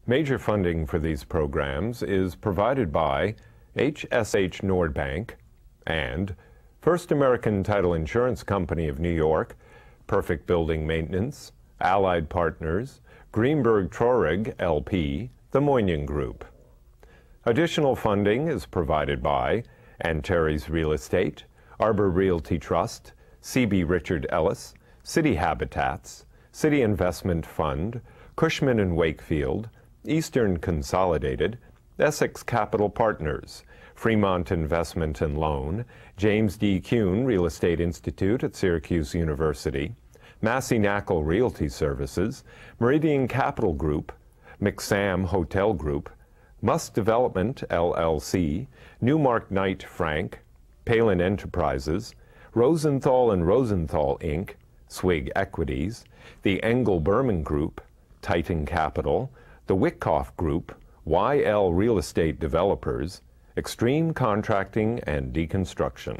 Major funding for these programs is provided by HSH Nordbank and First American Title Insurance Company of New York, Perfect Building Maintenance, Allied Partners, Greenberg Traurig LP, the Moynihan Group. Additional funding is provided by Antares Real Estate, Arbor Realty Trust, C.B. Richard Ellis, City Habitats, City Investment Fund, Cushman & Wakefield, Eastern Consolidated, Essex Capital Partners, Fremont Investment and Loan, James D. Kuhn Real Estate Institute at Syracuse University, Massey Knackle Realty Services, Meridian Capital Group, McSam Hotel Group, Must Development LLC, Newmark Knight Frank, Palin Enterprises, Rosenthal and Rosenthal Inc., Swig Equities, the Engel Berman Group, Titan Capital, the Wickoff Group, YL Real Estate Developers, Extreme Contracting and Deconstruction.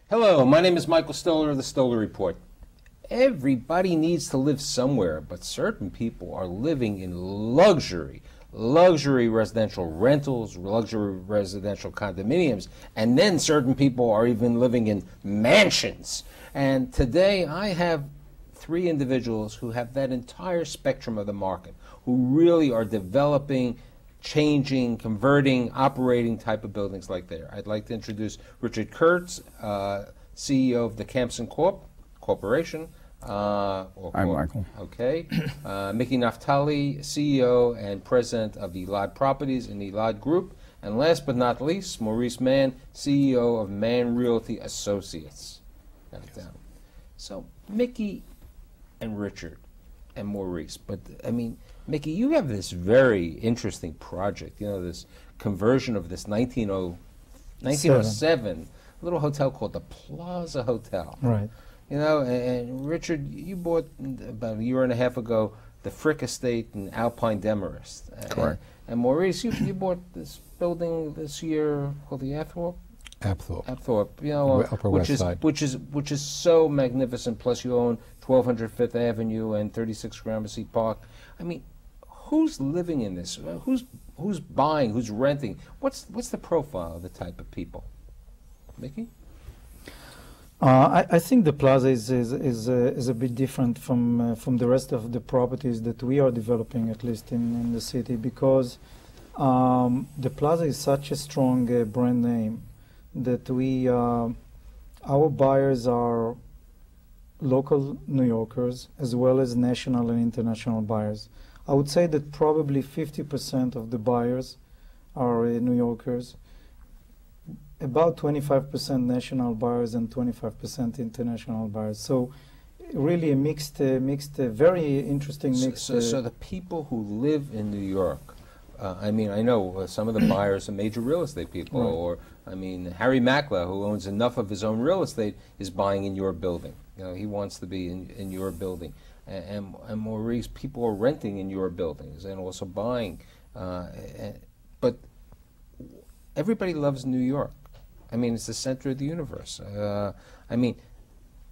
Hello, my name is Michael Stoller of the Stoller Report. Everybody needs to live somewhere, but certain people are living in luxury residential rentals, luxury residential condominiums, and then certain people are even living in mansions. And today I have three individuals who have that entire spectrum of the market, who really are developing, changing, converting, operating type of buildings like there. I'd like to introduce Richard Kurtz, CEO of the Campson Corporation. Hi, Michael. Okay. Mickey Naftali, CEO and President of Elad Properties and Elad Group. And last but not least, Maurice Mann, CEO of Mann Realty Associates. Got it down. So, Mickey and Richard and Maurice, but I mean, Mickey, you have this very interesting project, you know, this conversion of this 1907 little hotel called the Plaza Hotel. Right. You know, and Richard, you bought about a year and a half ago the Frick Estate in Alpine Demarest. Correct. And Maurice, you bought this building this year called the Apthorpe? Apthorpe, you know, Upper West Side. which is so magnificent. Plus, you own 1200 Fifth Avenue and 36 Gramercy Park. I mean, who's living in this? Who's buying? Who's renting? What's the profile of the type of people? Mickey? I think the Plaza is a bit different from the rest of the properties that we are developing, at least in the city, because the Plaza is such a strong brand name that our buyers are local New Yorkers as well as national and international buyers. I would say that probably 50% of the buyers are New Yorkers, about 25% national buyers and 25% international buyers. So really a mixed, very interesting mix. So the people who live in New York, I mean, I know some of the buyers are major real estate people, right. Or, I mean, Harry Mackler, who owns enough of his own real estate, is buying in your building. You know, he wants to be in your building. And Maurice, people are renting in your buildings and also buying. But everybody loves New York. I mean, it's the center of the universe. I mean,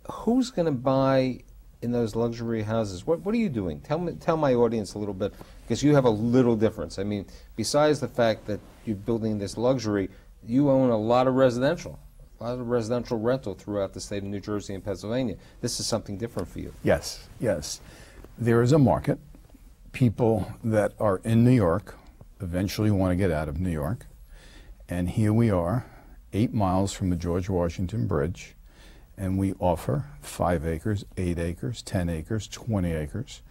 who's going to buy in those luxury houses? What are you doing? Tell my audience a little bit, because you have a little difference. I mean, besides the fact that you're building this luxury, you own a lot of residential rental throughout the state of New Jersey and Pennsylvania. This is something different for you. Yes, yes. There is a market. People that are in New York eventually want to get out of New York. And here we are, 8 miles from the George Washington Bridge, and we offer 5 acres, 8 acres, 10 acres, 20 acres.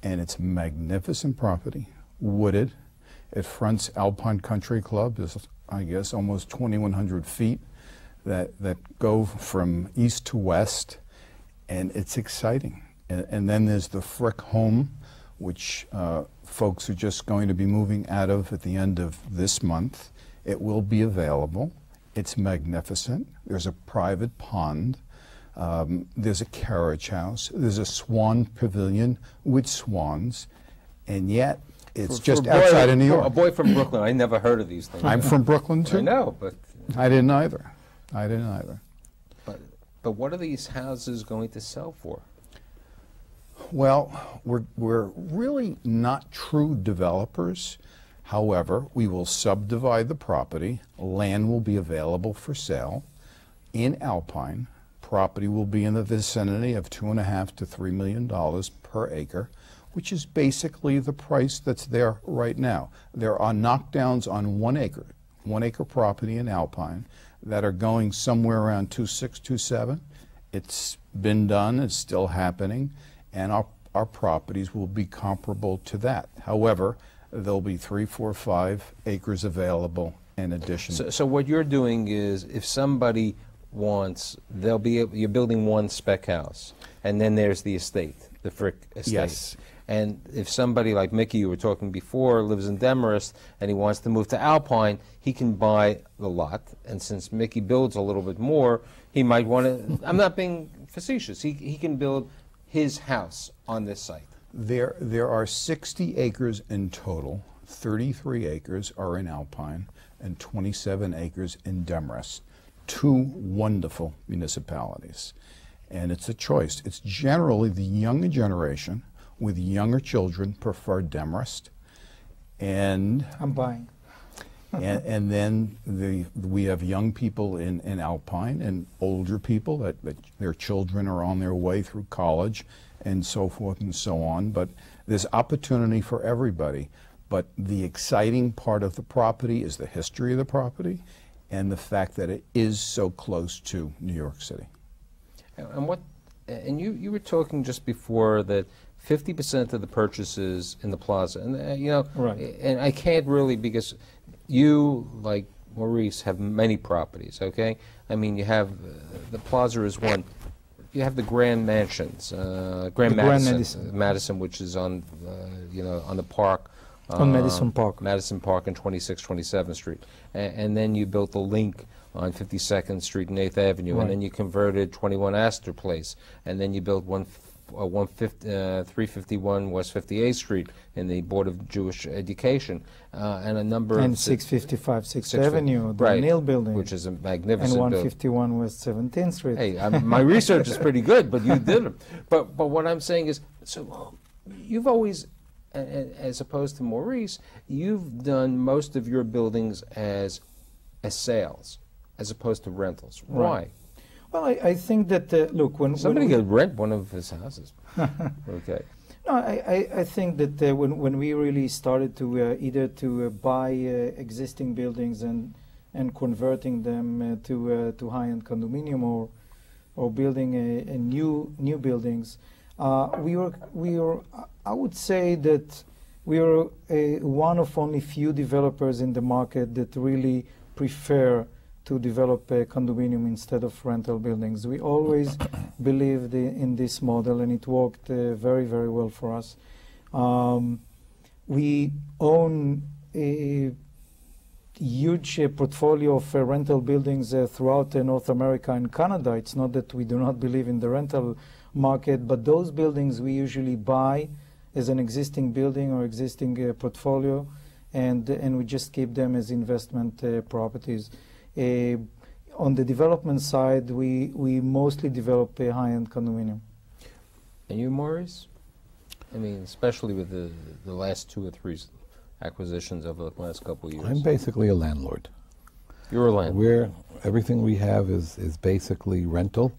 And it's magnificent property, wooded. It fronts Alpine Country Club. There's, I guess, almost 2,100 feet that go from east to west, and it's exciting. And then there's the Frick home, which folks are just going to be moving out of at the end of this month. It will be available. It's magnificent. There's a private pond. There's a carriage house. There's a swan pavilion with swans. And yet, it's just outside of New York. A boy from Brooklyn, I never heard of these things. I'm from Brooklyn, too. I know, but... I didn't either. I didn't either. But what are these houses going to sell for? Well, we're really not true developers. However, we will subdivide the property. Land will be available for sale in Alpine. Property will be in the vicinity of $2.5 to $3 million per acre, which is basically the price that's there right now. There are knockdowns on 1 acre property in Alpine that are going somewhere around 2.6, 2.7. It's been done, it's still happening, and our properties will be comparable to that. However, there'll be 3, 4, 5 acres available in addition. So what you're doing is, if somebody wants, you're building one spec house, and then there's the estate, the Frick estate. Yes. And if somebody like Mickey, you were talking before, lives in Demarest and he wants to move to Alpine, he can buy the lot. And since Mickey builds a little bit more, he might want to, I'm not being facetious, he can build his house on this site. There are 60 acres in total. 33 acres are in Alpine and 27 acres in Demarest. 2 wonderful municipalities. And it's a choice. It's generally the younger generation with younger children prefer Demarest, and I'm buying. and then we have young people in Alpine and older people that their children are on their way through college and so forth and so on. But there's opportunity for everybody. But the exciting part of the property is the history of the property and the fact that it is so close to New York City. And you were talking just before that 50% of the purchases in the plaza, and you know, right. And I can't really, because you, like Maurice, have many properties. Okay, I mean, you have the plaza is one. You have the Grand Mansions, Grand Madison, which is on, on the park. On Madison Park. Madison Park and 26th, 27th Street, and then you built the Link on 52nd Street and 8th Avenue, right. And then you converted 21 Astor Place, and then you built 351 West 58th Street in the Board of Jewish Education, and a number and of 655 6th Avenue, the right, Neal Building, which is a magnificent and 151 West 17th Street. Hey, my research is pretty good, but you did it. But what I'm saying is, so you've always, as opposed to Maurice, you've done most of your buildings as sales, as opposed to rentals. Why? Right. Well, I think that, look, when somebody could rent one of his houses. Okay. No, I think that when we really started to either to buy existing buildings and converting them to high-end condominium or building a new buildings, we were I would say that we are one of only few developers in the market that really prefer to develop a condominium instead of rental buildings. We always believed in this model, and it worked very, very well for us. We own a huge portfolio of rental buildings throughout North America and Canada. It's not that we do not believe in the rental market, but those buildings we usually buy as an existing building or existing portfolio, and we just keep them as investment properties. On the development side, we mostly develop a high-end condominium. And you, Maurice? I mean, especially with the last 2 or 3 acquisitions over the last couple of years. I'm basically a landlord. You're a landlord. Everything we have is basically rental,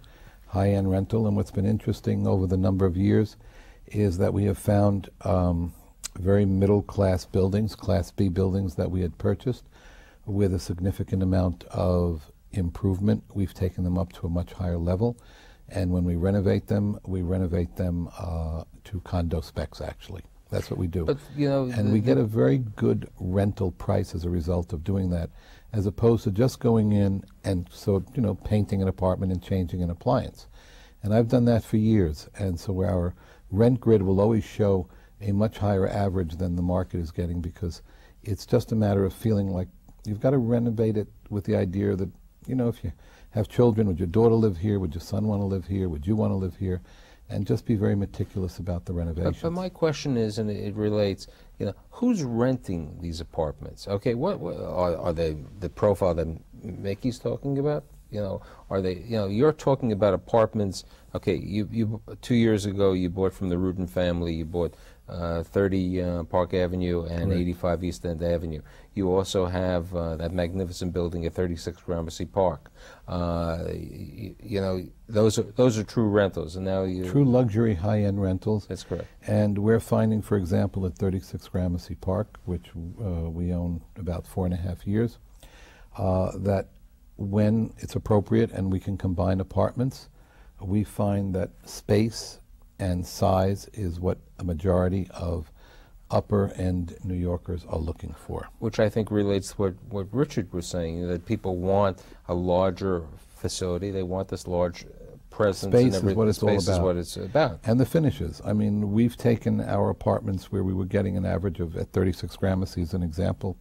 high-end rental, and what's been interesting over the number of years is that we have found very middle-class buildings, Class B buildings that we had purchased, with a significant amount of improvement. We've taken them up to a much higher level, and when we renovate them to condo specs, actually. That's what we do. But, you know, and we get a very good rental price as a result of doing that, as opposed to just going in and painting an apartment and changing an appliance. And I've done that for years, and so our rent grid will always show a much higher average than the market is getting, because it's just a matter of feeling like you've got to renovate it with the idea that You know, if you have children, would your daughter live here? Would your son want to live here? Would you want to live here? And just be very meticulous about the renovations. But my question is, and it relates, you know, who's renting these apartments? Okay, what are they the profile that Mickey's talking about? You know, are they? You know, you're talking about apartments. Okay, you 2 years ago you bought from the Rudin family. You bought 30 Park Avenue and 85 East End Avenue. You also have that magnificent building at 36 Gramercy Park. You know, those are true rentals, and now you true luxury, high-end rentals. That's correct. And we're finding, for example, at 36 Gramercy Park, which we own about 4.5 years, that when it's appropriate and we can combine apartments, we find that space and size is what a majority of upper-end New Yorkers are looking for. Which I think relates to what Richard was saying, that people want a larger facility. They want this large presence. Space and is what it's all about. Space is what it's about. And the finishes. I mean, we've taken our apartments where we were getting an average of, at 36 Gramercy as an example,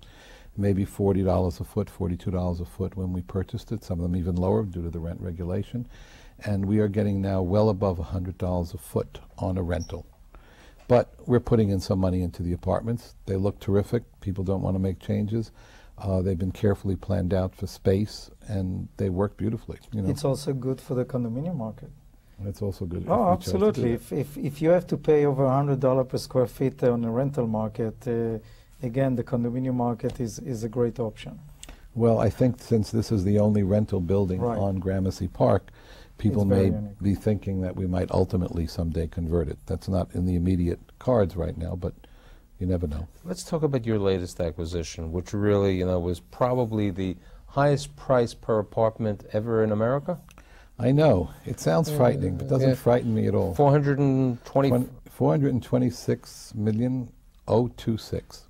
maybe $40 a foot, $42 a foot when we purchased it, some of them even lower due to the rent regulation. And we are getting now well above $100 a foot on a rental. But we're putting in some money into the apartments. They look terrific. People don't want to make changes. They've been carefully planned out for space, and they work beautifully. You know. It's also good for the condominium market. It's also good. Oh, absolutely. If you have to pay over $100 per square feet on the rental market, again, the condominium market is a great option. Well, I think since this is the only rental building on Gramercy Park, people may be thinking that we might ultimately someday convert it. That's not in the immediate cards right now, but you never know. Let's talk about your latest acquisition, which really, you know, was probably the highest price per apartment ever in America. I know. It sounds frightening, but doesn't frighten me at all. 426,026,026.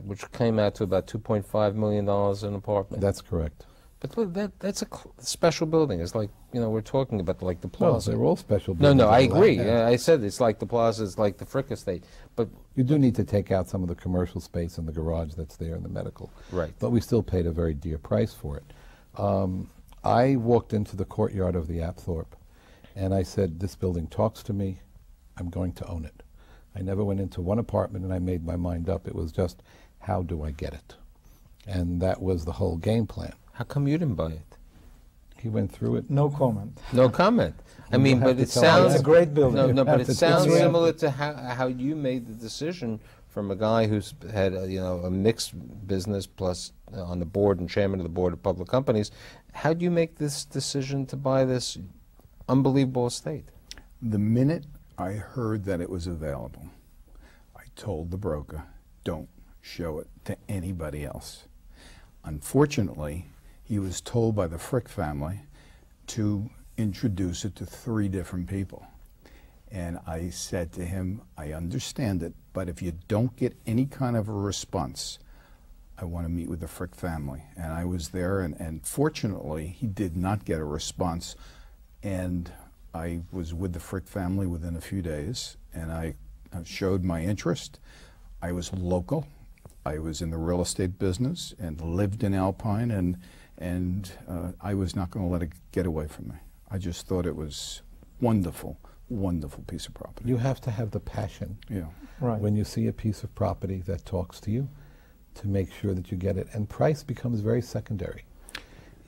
Which came out to about $2.5 million an apartment. That's correct. But look, that's a special building. It's like, you know, we're talking about like the Plaza. No, they're all special buildings. No, I agree. I said it's like the Plaza, it's like the Frick Estate. But you do need to take out some of the commercial space in the garage that's there in the medical. Right. But we still paid a very dear price for it. I walked into the courtyard of the Apthorpe, and I said, this building talks to me. I'm going to own it. I never went into one apartment and I made my mind up. It was just, how do I get it? And that was the whole game plan. How come you didn't buy it? He went through it. No comment. No comment. I mean, but it sounds... It's a great building. No, but it sounds similar to how you made the decision from a guy who's had, you know, a mixed business plus on the board and chairman of the board of public companies. How do you make this decision to buy this unbelievable estate? The minute I heard that it was available, I told the broker, don't show it to anybody else. Unfortunately, he was told by the Frick family to introduce it to 3 different people. And I said to him, I understand it, but if you don't get any kind of a response, I want to meet with the Frick family. And I was there, and fortunately, he did not get a response. And I was with the Frick family within a few days, and I showed my interest. I was local. I was in the real estate business and lived in Alpine, and I was not going to let it get away from me. I just thought it was wonderful, wonderful piece of property. You have to have the passion when you see a piece of property that talks to you to make sure that you get it. And price becomes very secondary.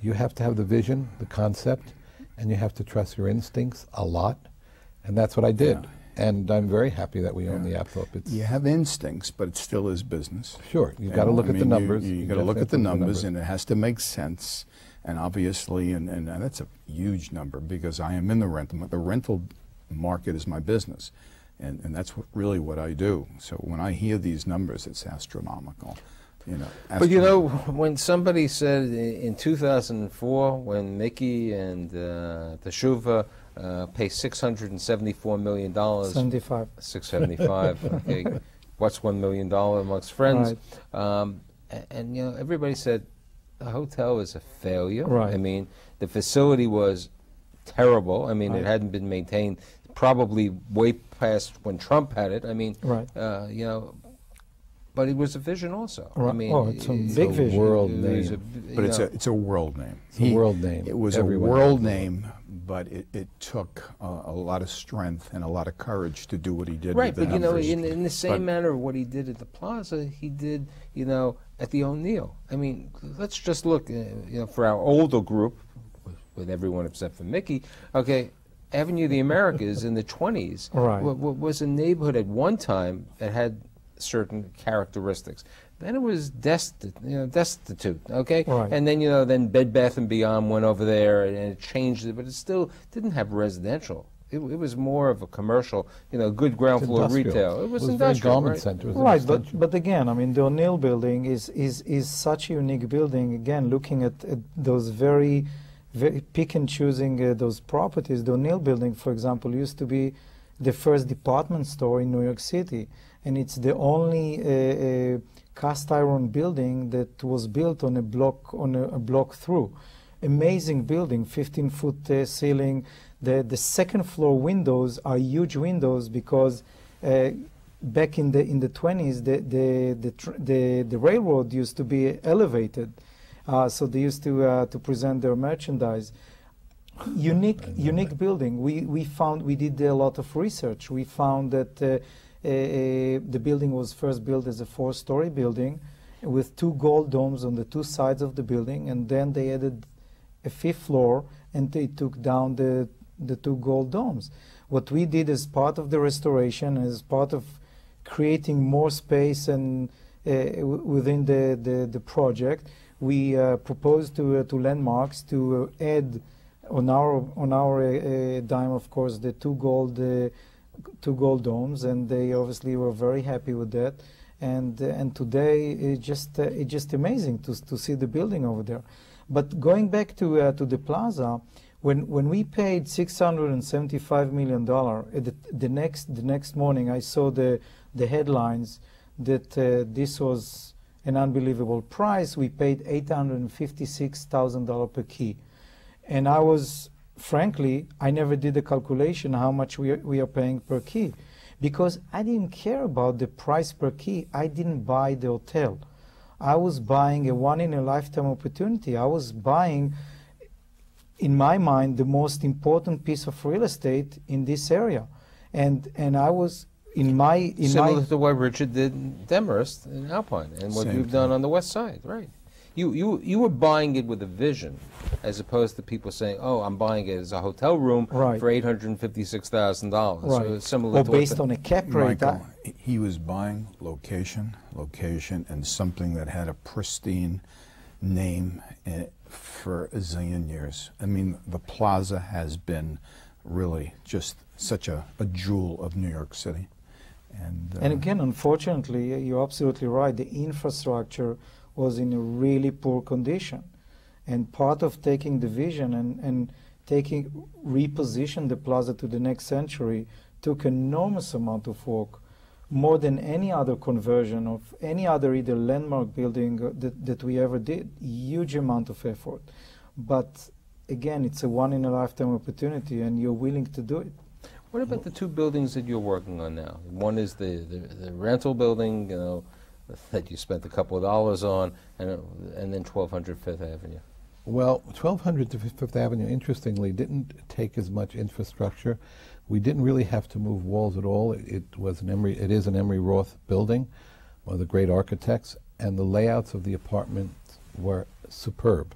You have to have the vision, the concept, and you have to trust your instincts a lot. And that's what I did. Yeah. And I'm very happy that we own the Apthorpe. You have instincts, but it still is business. Sure, you've got to look at the numbers. You got to look at the numbers, and it has to make sense. And obviously, and that's a huge number because I am in the rental. The rental market is my business, and that's really what I do. So when I hear these numbers, it's astronomical. You know, but you know, when somebody said in 2004, when Mickey and Teshuva pay $674 million. 75. 675. Okay, what's $1 million amongst friends? Right. And you know, everybody said the hotel is a failure. Right. I mean, the facility was terrible. I mean, it hadn't been maintained probably way past when Trump had it. I mean, you know, but it was a vision also. I Right. mean, Oh, it's a big a vision. world it was name. But you know, it's a world name. It's a world name. It was Everyone a world knows it. name, but it took a lot of strength and a lot of courage to do what he did. right, with but you know, numbers. in the same But- manner, what he did at the Plaza, he did, you know, at the O'Neill. I mean, let's just look, you know, for our older group, with everyone except for Mickey. Okay, Avenue of the Americas in the 20s Right. was a neighborhood at one time that had certain characteristics. Then it was destitute, okay? Right. And then, you know, then Bed Bath & Beyond went over there and it changed it, but it still didn't have residential. It was more of a commercial, you know, good ground It's floor industrial. retail. It was very industrial, garment right? center. It was an Right, extension. but again, I mean, the O'Neill building is such a unique building. Again, looking at those very pick and choosing those properties. The O'Neill building, for example, used to be the first department store in New York City, and it's the only cast iron building that was built on a block through. Amazing building, 15-foot ceiling. The second floor windows are huge windows because back in the 20s the railroad used to be elevated, so they used to present their merchandise. Unique building. We did a lot of research. We found that the building was first built as a 4-story building with 2 gold domes on the 2 sides of the building, and then they added a 5th floor and they took down the 2 gold domes. What we did as part of the restoration, as part of creating more space and within the project, we proposed to Landmarks to add on our dime, of course, the 2 gold domes, and they obviously were very happy with that. And today it's just amazing to see the building over there. But going back to the Plaza, when we paid $675 million, the next morning I saw the headlines that this was an unbelievable price. We paid $856,000 per key, and I was, frankly, I never did a calculation how much we are paying per key, because I didn't care about the price per key. I didn't buy the hotel. I was buying a one-in-a-lifetime opportunity. I was buying, in my mind, the most important piece of real estate in this area, and I was Similar to what Richard did in Demarest in Alpine, and what Same you've done on the west side, right? You were buying it with a vision, as opposed to people saying, "Oh, I'm buying it as a hotel room Right. for $856,000." right, So similar or to based on a cap rate. Michael, he was buying location, and something that had a pristine name for a zillion years. I mean, the Plaza has been really just such a jewel of New York City. And again, unfortunately, you're absolutely right. The infrastructure was in a really poor condition. And part of taking the vision and reposition the Plaza to the next century took enormous amount of work, more than any other conversion of any other either landmark building that we ever did. Huge amount of effort. But again, it's a one-in-a-lifetime opportunity, and you're willing to do it. What about the 2 buildings that you're working on now? One is the rental building, you know, that you spent a couple of dollars on, and then 1200 Fifth Avenue. Well, 1200 to Fifth Avenue, interestingly, didn't take as much infrastructure. We didn't really have to move walls at all. It is an Emery Roth building, one of the great architects, and the layouts of the apartments were superb.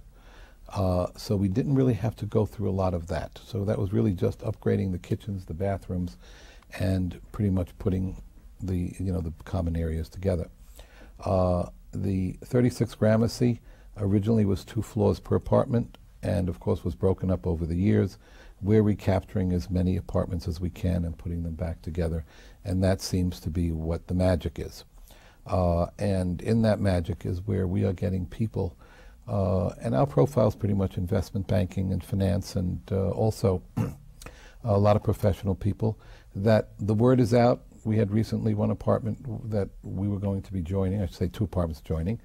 So we didn't really have to go through a lot of that. So that was really just upgrading the kitchens, the bathrooms, and pretty much putting the common areas together. The 36 Gramercy originally was 2 floors per apartment, and of course was broken up over the years. We're recapturing as many apartments as we can and putting them back together, and that seems to be what the magic is. And in that magic is where we are getting people. And our profile is pretty much investment banking and finance, and also a lot of professional people. That the word is out. We had recently one apartment that we were going to be joining, I should say 2 apartments joining,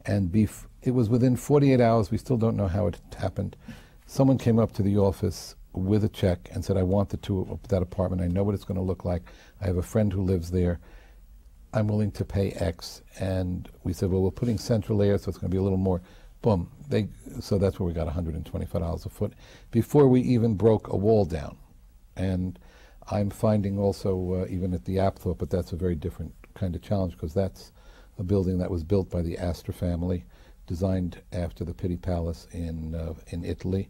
and it was within 48 hours, we still don't know how it happened. Someone came up to the office with a check and said, "I want that apartment, I know what it's going to look like, I have a friend who lives there." I'm willing to pay X. And we said, well, we're putting central air, so it's going to be a little more. Boom. So that's where we got $125 a foot before we even broke a wall down. And I'm finding also, even at the Apthorpe, but that's a very different kind of challenge, because that's a building that was built by the Astor family, designed after the Pitti Palace in Italy.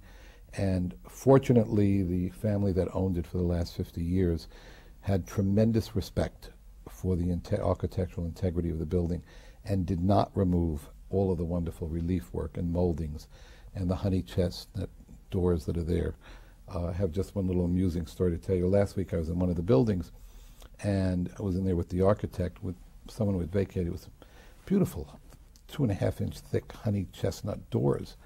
And fortunately, the family that owned it for the last 50 years had tremendous respect for the architectural integrity of the building and did not remove all of the wonderful relief work and moldings and the honey chestnut doors that are there. I have just one little amusing story to tell you. Last week I was in one of the buildings, and I was in there with the architect, with someone who had vacated. It was beautiful, 2.5-inch thick honey chestnut doors.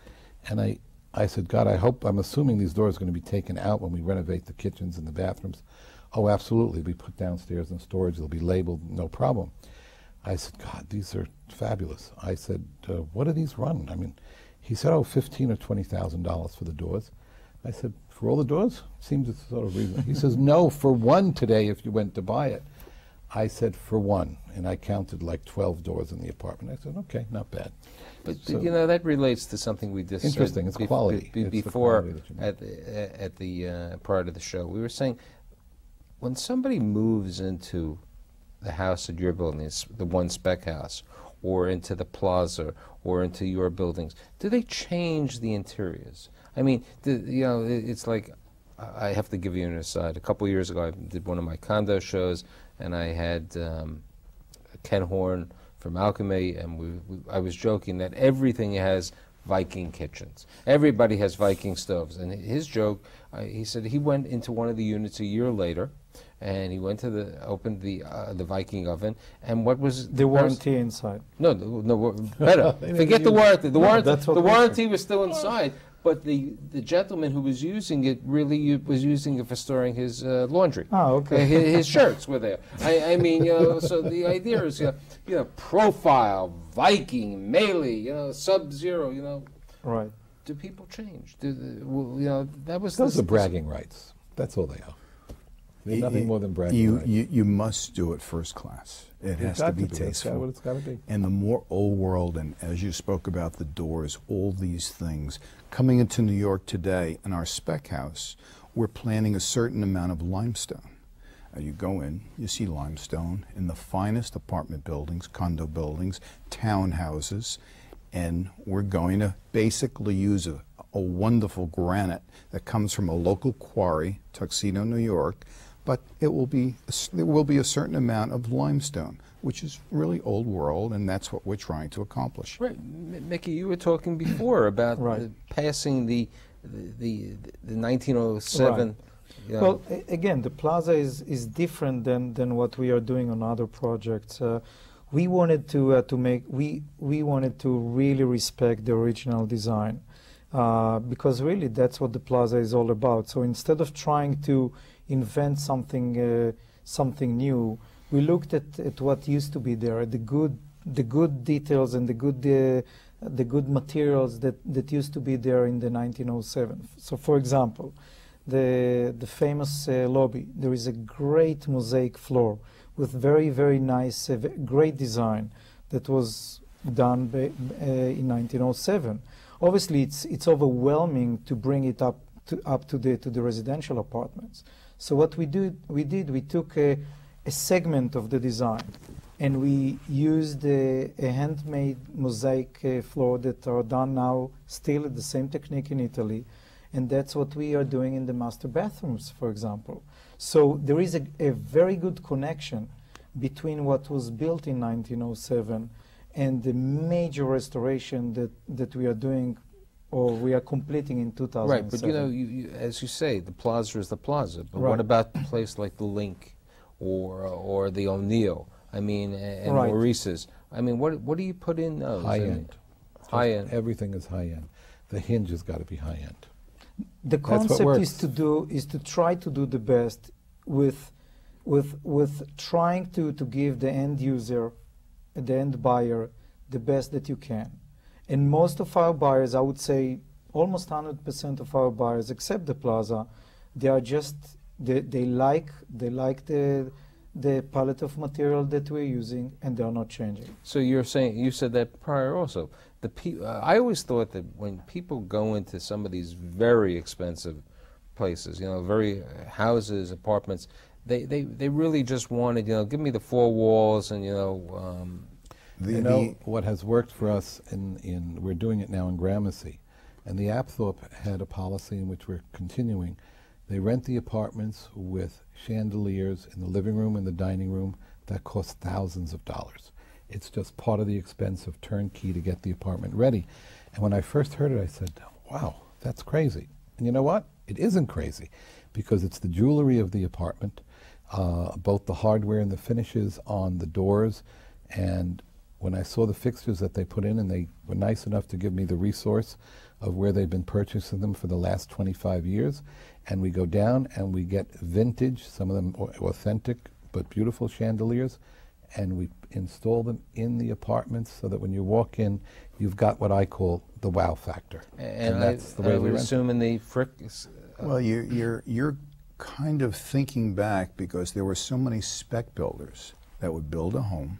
And I said, God, I'm assuming these doors are going to be taken out when we renovate the kitchens and the bathrooms. Oh, absolutely. Be put downstairs in storage. They'll be labeled, no problem. I said, God, these are fabulous. I said, what do these run? I mean, he said, oh, $15,000 or $20,000 for the doors. I said, for all the doors? Seems it's sort of reasonable. He says, no, for one today if you went to buy it. I said, for one. And I counted like 12 doors in the apartment. I said, okay, not bad. But so, you know, that relates to something we just interesting. said It's quality. Before, at the prior to the show, we were saying, when somebody moves into the house that you're building, it's the one spec house, or into the plaza, or into your buildings, do they change the interiors? I mean, you know, it's like, I have to give you an aside. A couple of years ago, I did one of my condo shows, and I had Ken Horn from Alchemy, and I was joking that everything has Viking kitchens. Everybody has Viking stoves. And his joke, he said he went into one of the units a year later, and he went to opened the Viking oven, and what was the warranty inside? No, better. Forget the warranty. The warranty was still inside. But the gentleman who was using it really was using it for storing his laundry. Oh, okay. His shirts were there. I mean, you know, so the idea is, you know, profile, Viking, melee, you know, Sub-Zero, you know. Right. Do people change? You know, that was those are bragging rights. That's all they are. They're nothing more than bragging rights. You must do it first class. It has to be tasteful. That's what it's got to be. And the more old world, and as you spoke about the doors, all these things, coming into New York today, in our spec house, we're planning a certain amount of limestone. You go in, you see limestone in the finest apartment buildings, condo buildings, townhouses, and we're going to basically use a wonderful granite that comes from a local quarry, Tuxedo, New York, but there will be a certain amount of limestone, which is really old world, and that's what we're trying to accomplish. Right, Mickey, you were talking before about passing the 1907. Right. Well, again, the plaza is different than what we are doing on other projects. We wanted we wanted to really respect the original design, because really that's what the plaza is all about. So instead of trying to invent something something new, we looked at what used to be there, the good details and the good materials that used to be there in the 1907. So, for example, the famous lobby, there is a great mosaic floor with very nice, great design that was done in 1907. Obviously, it's overwhelming to bring it up to the residential apartments. So what we took a segment of the design, and we used a handmade mosaic floor that are done now still at the same technique in Italy, and that's what we are doing in the master bathrooms, for example. So there is a very good connection between what was built in 1907 and the major restoration that we are doing, or we are completing in 2007. Right, but you know, as you say, the plaza is the plaza. But what about a place like the Link, or the O'Neill? I mean, and Maurice's. I mean, what do you put in those? High end. High end. Everything is high end. The hinge has got to be high end. The concept is to try to do the best with trying to give the end user, the end buyer, the best that you can. And most of our buyers, I would say almost 100% of our buyers, except the plaza, they are just they like the the palette of material that we're using, and they're not changing. So you're saying, you said that prior also. I always thought that when people go into some of these very expensive places, you know, very houses, apartments, they really just wanted, you know, give me the four walls and, you know. What has worked for us, we're doing it now in Gramercy, and the Apthorpe had a policy in which we're continuing. They rent the apartments with chandeliers in the living room and the dining room that cost thousands of dollars. It's just part of the expense of turnkey to get the apartment ready. And when I first heard it, I said, wow, that's crazy. And you know what? It isn't crazy, because it's the jewelry of the apartment, both the hardware and the finishes on the doors. And when I saw the fixtures that they put in, and they were nice enough to give me the resource of where they've been purchasing them for the last 25 years, and we go down and we get vintage, some of them authentic but beautiful chandeliers, and we install them in the apartments so that when you walk in, you've got what I call the wow factor. And that's the way I we would rent. assume in the frick. Well, you're kind of thinking back, because there were so many spec builders that would build a home.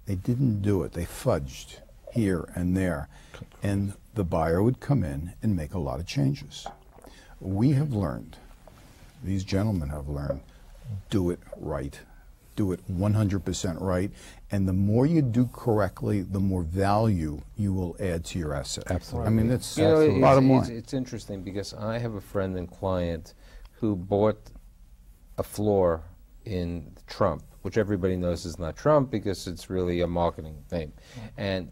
They didn't do it. They fudged here and there. And the buyer would come in and make a lot of changes. We have learned, these gentlemen have learned, do it right. Do it 100% right. And the more you do correctly, the more value you will add to your asset. Absolutely. I mean, that's You know, the bottom line. it's interesting, because I have a friend and client who bought a floor in Trump, which everybody knows is not Trump because it's really a marketing name. And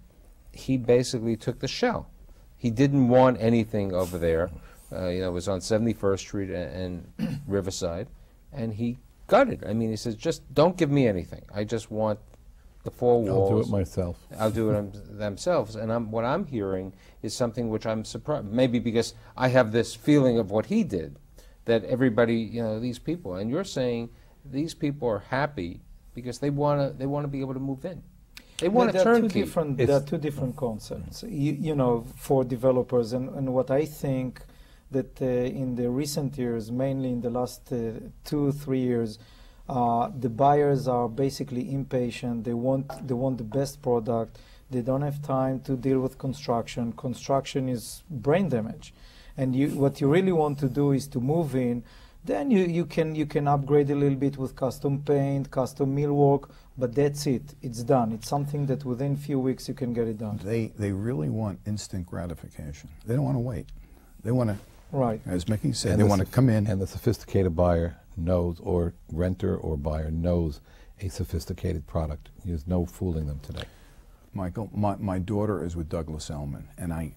he basically took the shell. He didn't want anything over there. You know, it was on 71st Street and Riverside, and he got it. I mean, he says, just don't give me anything. I just want the four walls. I'll do it myself. I'll do it themselves. And what I'm hearing is something which I'm surprised, maybe because I have this feeling of what he did, that everybody, you know, these people, and you're saying these people are happy because they want to be able to move in. They want to turnkey. There are two different concepts, you know, for developers. And what I think that in the recent years, mainly in the last 2-3 years, the buyers are basically impatient. They want the best product. They don't have time to deal with construction. Construction is brain damage, and what you really want to do is to move in. Then you can upgrade a little bit with custom paint, custom millwork, but that's it. It's done. It's something that within a few weeks you can get it done. They really want instant gratification. They don't want to wait. They want to, right, as Mickey said, they want to come in. And the sophisticated buyer knows, or renter or buyer knows, a sophisticated product. There's no fooling them today. Michael, my daughter is with Douglas Elliman, and I,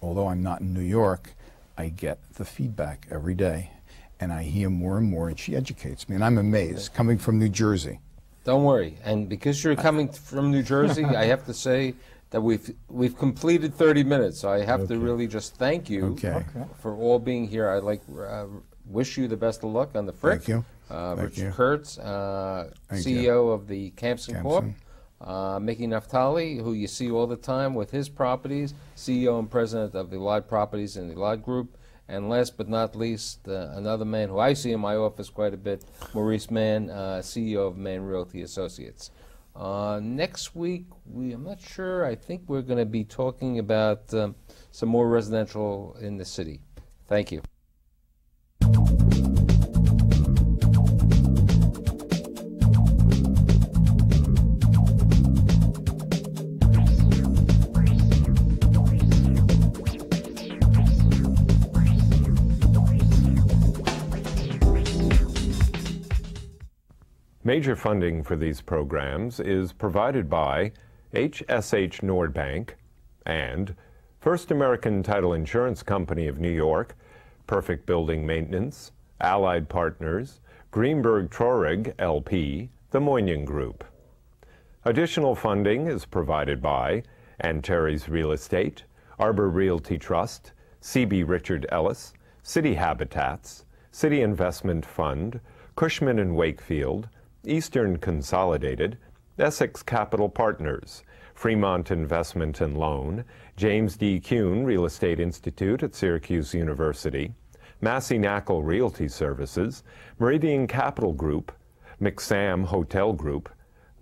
although I'm not in New York, I get the feedback every day, and I hear more and more, and she educates me, and I'm amazed, coming from New Jersey. Don't worry. And because you're coming from New Jersey, I have to say that we've completed 30 minutes, so I have to really just thank you for all being here. I'd like wish you the best of luck on the Frick. Thank you. Richard Kurtz, CEO of the Campson Corp. Mickey Naftali, who you see all the time with his properties, CEO and president of the Lod Properties and the Lod Group. And last but not least, another man who I see in my office quite a bit, Maurice Mann, CEO of Mann Realty Associates. Next week, I'm not sure, I think we're going to be talking about some more residential in the city. Thank you. Major funding for these programs is provided by HSH Nordbank and First American Title Insurance Company of New York, Perfect Building Maintenance, Allied Partners, Greenberg Traurig LP, the Moynihan Group. Additional funding is provided by Antares Real Estate, Arbor Realty Trust, CB Richard Ellis, City Habitats, City Investment Fund, Cushman & Wakefield, Eastern Consolidated, Essex Capital Partners, Fremont Investment and Loan, James D. Kuhn Real Estate Institute at Syracuse University, Massey Knackle Realty Services, Meridian Capital Group, McSam Hotel Group,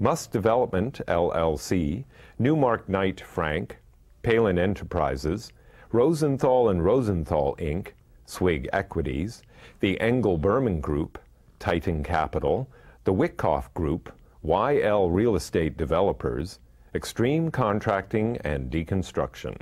Musk Development, LLC, Newmark Knight Frank, Palin Enterprises, Rosenthal and Rosenthal, Inc., Swig Equities, the Engel Berman Group, Titan Capital, the Wyckoff Group, YL Real Estate Developers, Extreme Contracting and Deconstruction.